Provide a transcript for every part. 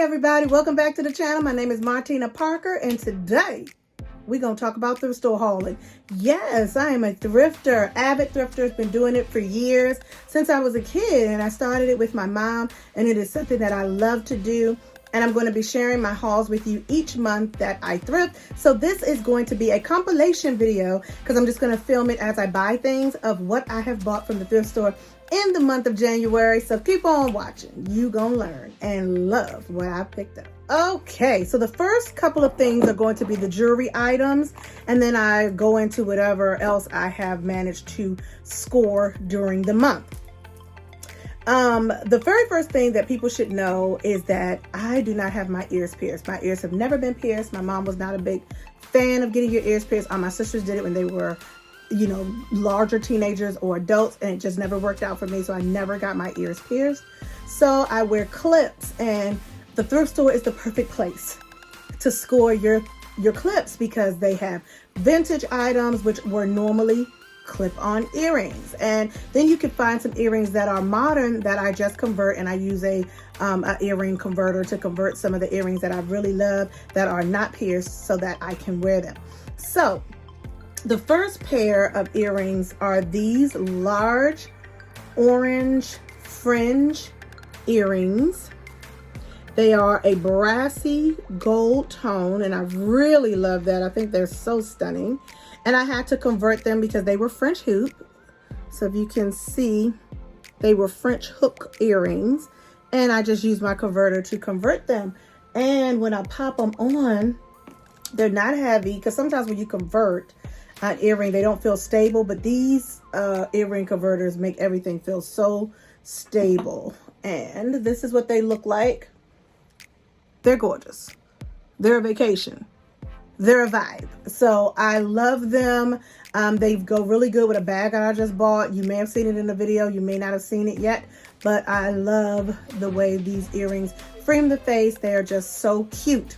everybody, welcome back to the channel. My name is Martina Parker, and today we're going to talk about thrift store hauling. Yes, I am a thrifter, avid thrifter. Has been doing it for years, since I was a kid, and I started it with my mom, and it is something that I love to do. And I'm going to be sharing my hauls with you each month that I thrift. So this is going to be a compilation video because I'm just going to film it as I buy things of what I have bought from the thrift store in the month of January. So keep on watching. You gonna learn and love what I picked up. Okay, so the first couple of things are going to be the jewelry items, and then I go into whatever else I have managed to score during the month. The very first thing that people should know is that I do not have my ears pierced. My ears have never been pierced. My mom was not a big fan of getting your ears pierced. All my sisters did it when they were, you know, larger teenagers or adults, and it just never worked out for me. So I never got my ears pierced. So I wear clips, and the thrift store is the perfect place to score your clips because they have vintage items, which were normally clip-on earrings, and then you can find some earrings that are modern that I just convert, and I use a earring converter to convert some of the earrings that I really love that are not pierced so that I can wear them. So the first pair of earrings are these large orange fringe earrings. They are a brassy gold tone, and I really love that. I think they're so stunning. And I had to convert them because they were French hoop. So if you can see, they were French hook earrings. And I just used my converter to convert them. And when I pop them on, they're not heavy, because sometimes when you convert an earring, they don't feel stable. But these earring converters make everything feel so stable. And this is what they look like. They're gorgeous. They're a vacation. They're a vibe. So I love them. They go really good with a bag that I just bought. You may have seen it in the video. You may not have seen it yet, but I love the way these earrings frame the face. They're just so cute.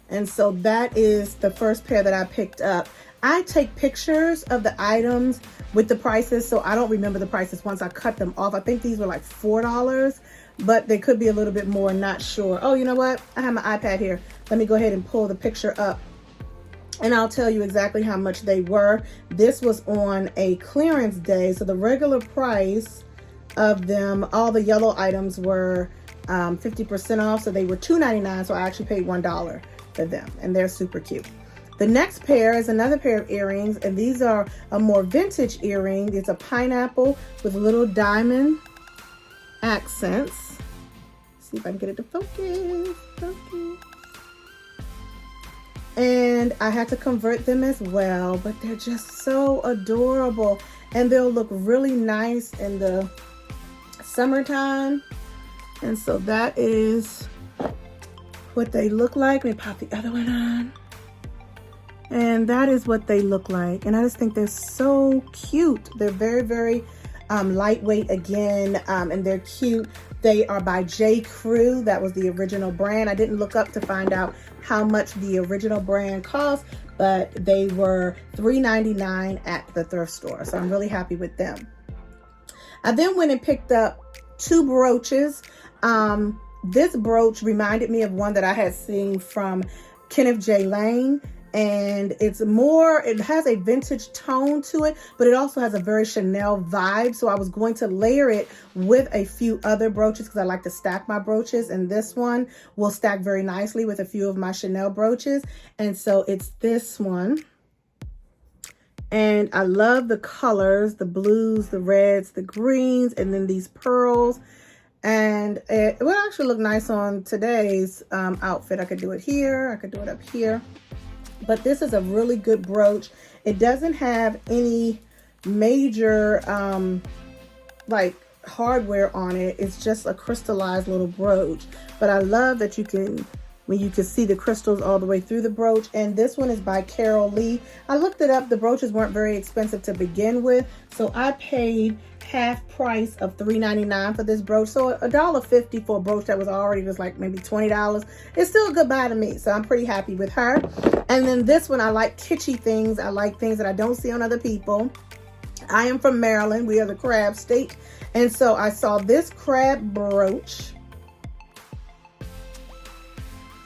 And so that is the first pair that I picked up. I take pictures of the items with the prices, so I don't remember the prices once I cut them off. I think these were like $4, but they could be a little bit more, not sure. Oh, you know what? I have my iPad here. Let me go ahead and pull the picture up, and I'll tell you exactly how much they were. This was on a clearance day, so the regular price of them, all the yellow items were 50% off, so they were $2.99, so I actually paid $1 for them, and they're super cute. The next pair is another pair of earrings, and these are a more vintage earring. It's a pineapple with little diamond accents. See if I can get it to focus. And I had to convert them as well, but they're just so adorable, and they'll look really nice in the summertime. And so that is what they look like. Let me pop the other one on. And that is what they look like. And I just think they're so cute. They're very, very lightweight again, and they're cute. They are by J. Crew. That was the original brand. I didn't look up to find out how much the original brand cost, but they were $3.99 at the thrift store. So I'm really happy with them. I then went and picked up two brooches. This brooch reminded me of one that I had seen from Kenneth J. Lane. And it has a vintage tone to it, but it also has a very Chanel vibe. So I was going to layer it with a few other brooches because I like to stack my brooches. And this one will stack very nicely with a few of my Chanel brooches. And so it's this one. And I love the colors, the blues, the reds, the greens, and then these pearls. And it will actually look nice on today's outfit. I could do it here. I could do it up here. But this is a really good brooch. It doesn't have any major like hardware on it. It's just a crystallized little brooch. But I love that you can see the crystals all the way through the brooch. And this one is by Carol Lee. I looked it up. The brooches weren't very expensive to begin with, so I paid half price of $3.99 for this brooch. So $1.50 for a brooch that was already just like maybe $20. It's still a good buy to me, so I'm pretty happy with her. And then this one, I like kitschy things. I like things that I don't see on other people. I am from Maryland. We are the crab state. And so I saw this crab brooch.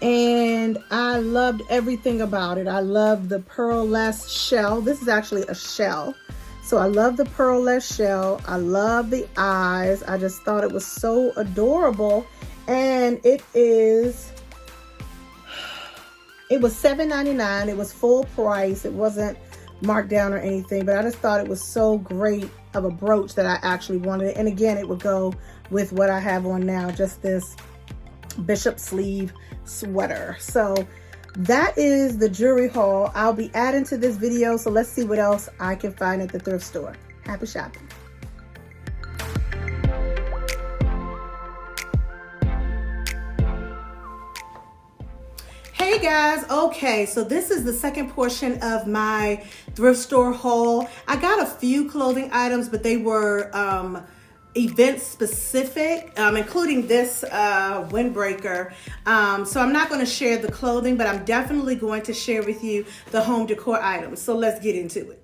and I loved everything about it. I loved the pearlescent shell. This is actually a shell. So I love the pearlescent shell. I love the eyes. I just thought it was so adorable. And it was $7.99. It was full price. It wasn't marked down or anything, but I just thought it was so great of a brooch that I actually wanted it. And again, it would go with what I have on now, just this bishop sleeve sweater. So that is the jewelry haul I'll be adding to this video. So let's see what else I can find at the thrift store. Happy shopping. Hey guys, okay, so this is the second portion of my thrift store haul. I got a few clothing items, but they were event specific, including this windbreaker. So I'm not going to share the clothing, but I'm definitely going to share with you the home decor items. So let's get into it.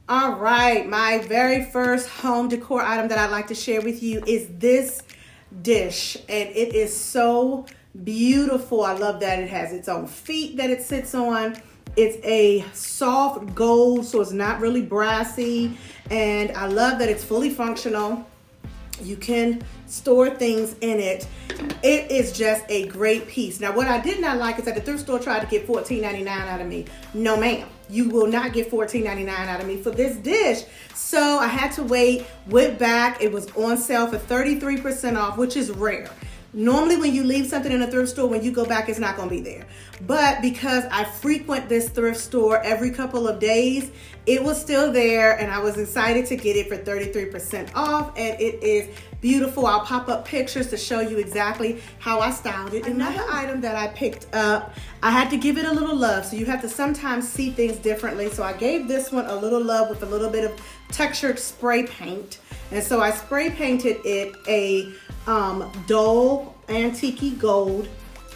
All right, my very first home decor item that I'd like to share with you is this dish, and it is so beautiful. I love that it has its own feet that it sits on. It's a soft gold, so it's not really brassy, and I love that it's fully functional. You can store things in it. It is just a great piece. Now, what I did not like is that the thrift store tried to get $14.99 out of me. No, ma'am. You will not get $14.99 out of me for this dish. So I had to wait, went back. It was on sale for 33% off, which is rare. Normally when you leave something in a thrift store, when you go back, it's not going to be there. But because I frequent this thrift store every couple of days, it was still there, and I was excited to get it for 33% off, and it is beautiful. I'll pop up pictures to show you exactly how I styled it. Another item that I picked up, I had to give it a little love, so you have to sometimes see things differently. So I gave this one a little love with a little bit of textured spray paint, and so I spray painted it a dull antique gold,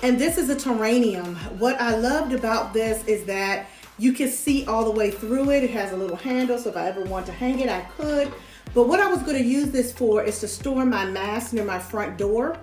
and this is a terranium. What I loved about this is that you can see all the way through it. It has a little handle, so if I ever want to hang it, I could. But what I was going to use this for is to store my mask near my front door.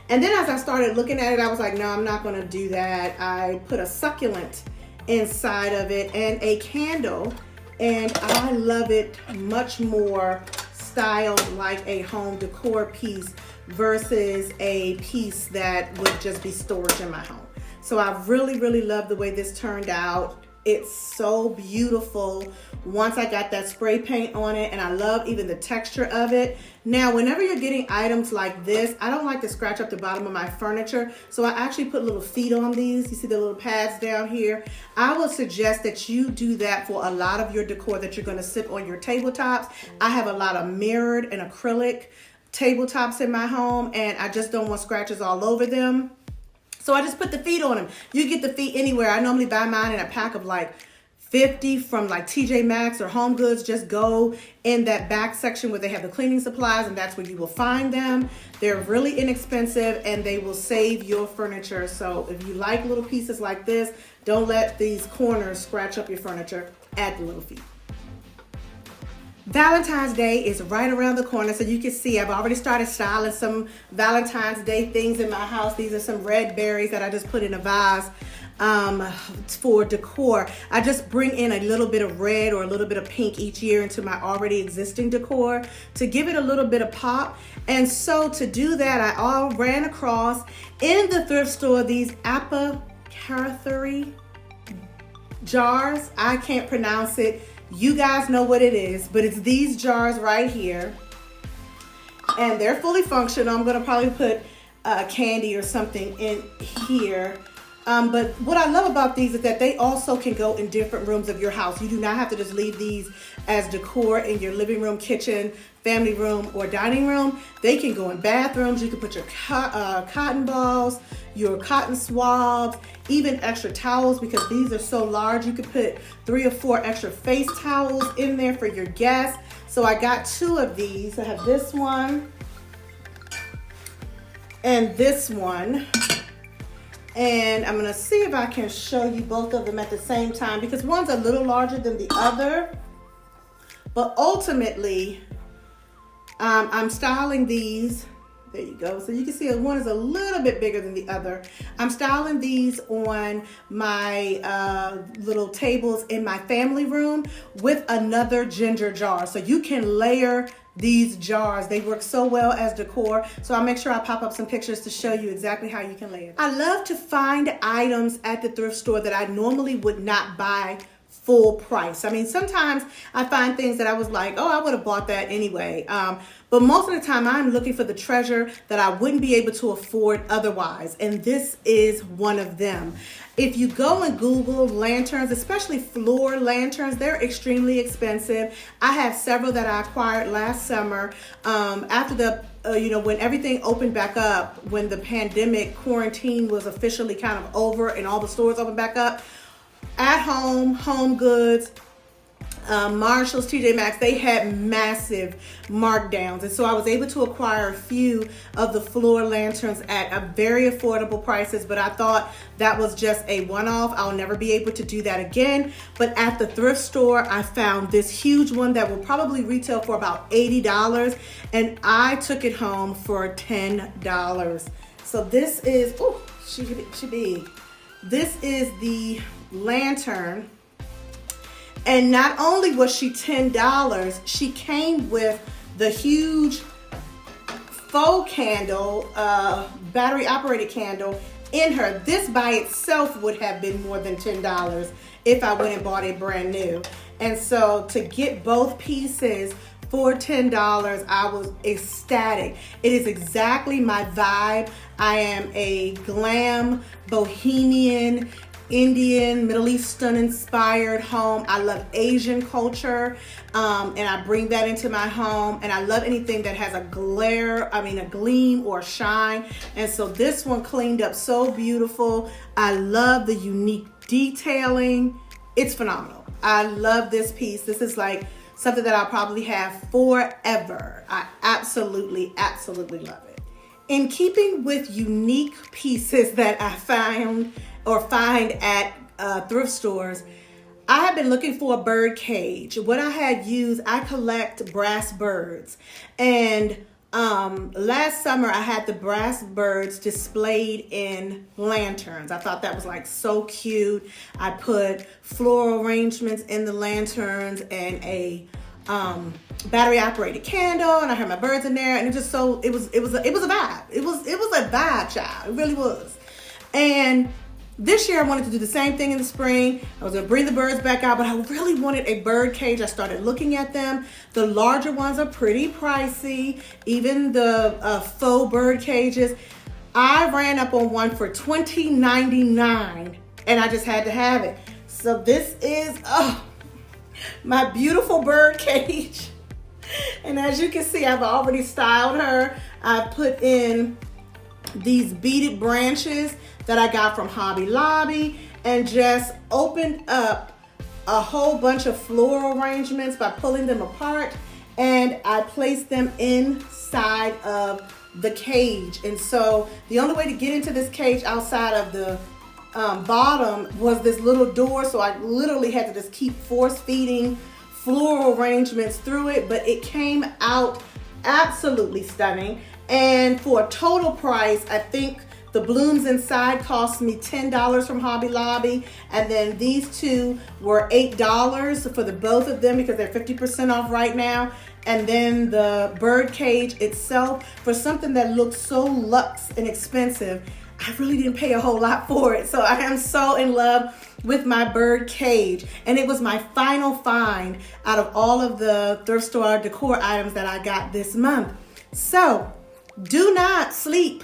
And then as I started looking at it, I was like, no, I'm not going to do that. I put a succulent inside of it and a candle, and I love it much more styled like a home decor piece versus a piece that would just be storage in my home. So I really, really love the way this turned out. It's so beautiful once I got that spray paint on it, and I love even the texture of it. Now, whenever you're getting items like this, I don't like to scratch up the bottom of my furniture, so I actually put little feet on these. You see the little pads down here? I would suggest that you do that for a lot of your decor that you're going to sit on your tabletops. I have a lot of mirrored and acrylic tabletops in my home, and I just don't want scratches all over them. So I just put the feet on them. You get the feet anywhere. I normally buy mine in a pack of like 50 from like TJ Maxx or Home Goods. Just go in that back section where they have the cleaning supplies, and that's where you will find them. They're really inexpensive, and they will save your furniture. So if you like little pieces like this, don't let these corners scratch up your furniture. Add the little feet. Valentine's Day is right around the corner, so you can see I've already started styling some Valentine's Day things in my house. These are some red berries that I just put in a vase for decor. I just bring in a little bit of red or a little bit of pink each year into my already existing decor to give it a little bit of pop. And so to do that, I all ran across in the thrift store these apothecary jars. I can't pronounce it. You guys know what it is, but it's these jars right here, and they're fully functional. I'm gonna probably put candy or something in here. But what I love about these is that they also can go in different rooms of your house. You do not have to just leave these as decor in your living room, kitchen, family room, or dining room. They can go in bathrooms. You can put your cotton balls, your cotton swabs, even extra towels, because these are so large. You could put 3 or 4 extra face towels in there for your guests. So I got 2 of these. I have this one and this one. And I'm gonna see if I can show you both of them at the same time, because one's a little larger than the other. But ultimately, I'm styling these There you go. So you can see one is a little bit bigger than the other. I'm styling these on my little tables in my family room with another ginger jar. So you can layer these jars. They work so well as decor. So I'll make sure I pop up some pictures to show you exactly how you can layer. I love to find items at the thrift store that I normally would not buy full price. I mean, sometimes I find things that I was like, oh, I would have bought that anyway. But most of the time I'm looking for the treasure that I wouldn't be able to afford otherwise. And this is one of them. If you go and Google lanterns, especially floor lanterns, they're extremely expensive. I have several that I acquired last summer after the when everything opened back up, when the pandemic quarantine was officially kind of over and all the stores opened back up. At Home, Home Goods, Marshalls, TJ Maxx, they had massive markdowns. And so I was able to acquire a few of the floor lanterns at a very affordable prices, but I thought that was just a one-off. I'll never be able to do that again. But at the thrift store, I found this huge one that will probably retail for about $80, and I took it home for $10. So this is, oh, she big. This is the lantern, and not only was she $10, she came with the huge faux candle, battery operated candle in her. This by itself would have been more than $10 if I went and bought it brand new. And so to get both pieces for $10, I was ecstatic. It is exactly my vibe. I am a glam, bohemian, Indian, Middle Eastern inspired home. I love Asian culture, and I bring that into my home. And I love anything that has a gleam or shine. And so this one cleaned up so beautiful. I love the unique detailing. It's phenomenal. I love this piece. This is like something that I'll probably have forever. I absolutely, absolutely love it. In keeping with unique pieces that I find at thrift stores, I have been looking for a bird cage. What I had used, I collect brass birds. And last summer I had the brass birds displayed in lanterns. I thought that was like so cute. I put floral arrangements in the lanterns and a battery operated candle, and I had my birds in there, and it was a vibe. It was a vibe, child. It really was. And this year I wanted to do the same thing in the spring. I was gonna bring the birds back out, but I really wanted a bird cage. I started looking at them. The larger ones are pretty pricey, even the faux bird cages. I ran up on one for $20.99, and I just had to have it. So this is my beautiful bird cage. And as you can see, I've already styled her. I put in these beaded branches that I got from Hobby Lobby, and just opened up a whole bunch of floral arrangements by pulling them apart, and I placed them inside of the cage. And so the only way to get into this cage outside of the bottom was this little door, so I literally had to just keep force feeding floral arrangements through it, but it came out absolutely stunning. And for a total price, I think the blooms inside cost me $10 from Hobby Lobby, and then these two were $8 for the both of them because they're 50% off right now. And then the bird cage itself, for something that looks so luxe and expensive, I really didn't pay a whole lot for it. So I am so in love with my bird cage. And it was my final find out of all of the thrift store decor items that I got this month. So do not sleep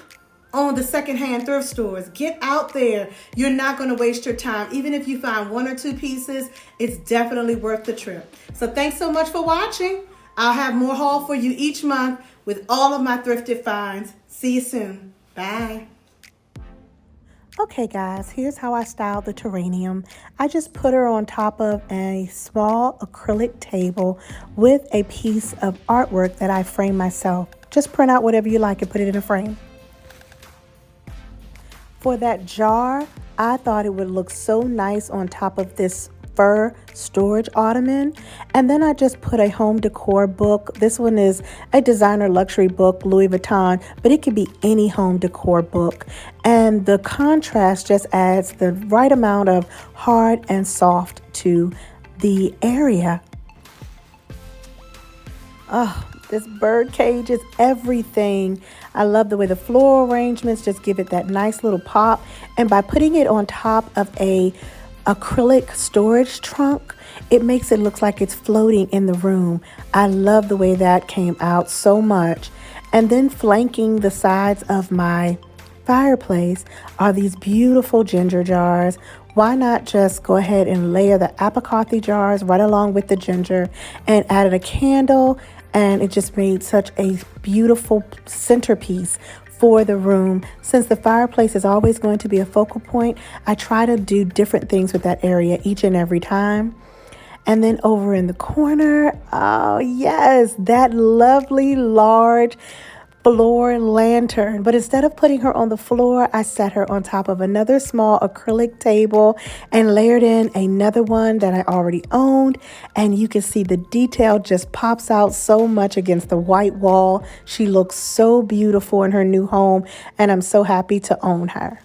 on the secondhand thrift stores. Get out there. You're not going to waste your time. Even if you find one or two pieces, it's definitely worth the trip. So thanks so much for watching. I'll have more haul for you each month with all of my thrifted finds. See you soon. Bye. Okay guys, here's how I styled the terrarium. I just put her on top of a small acrylic table with a piece of artwork that I framed myself. Just print out whatever you like and put it in a frame. For that jar, I thought it would look so nice on top of this fur storage ottoman. And then I just put a home decor book. This one is a designer luxury book, Louis Vuitton, but it could be any home decor book. And the contrast just adds the right amount of hard and soft to the area. Oh, this bird cage is everything. I love the way the floral arrangements just give it that nice little pop. And by putting it on top of a acrylic storage trunk, it makes it look like it's floating in the room. I love the way that came out so much. And then flanking the sides of my fireplace are these beautiful ginger jars. Why not just go ahead and layer the apicothy jars right along with the ginger and added a candle, and it just made such a beautiful centerpiece for the room. Since the fireplace is always going to be a focal point, I try to do different things with that area each and every time. And then over in the corner, oh yes, that lovely large floor lantern. But instead of putting her on the floor, I set her on top of another small acrylic table and layered in another one that I already owned. And you can see the detail just pops out so much against the white wall. She looks so beautiful in her new home, and I'm so happy to own her.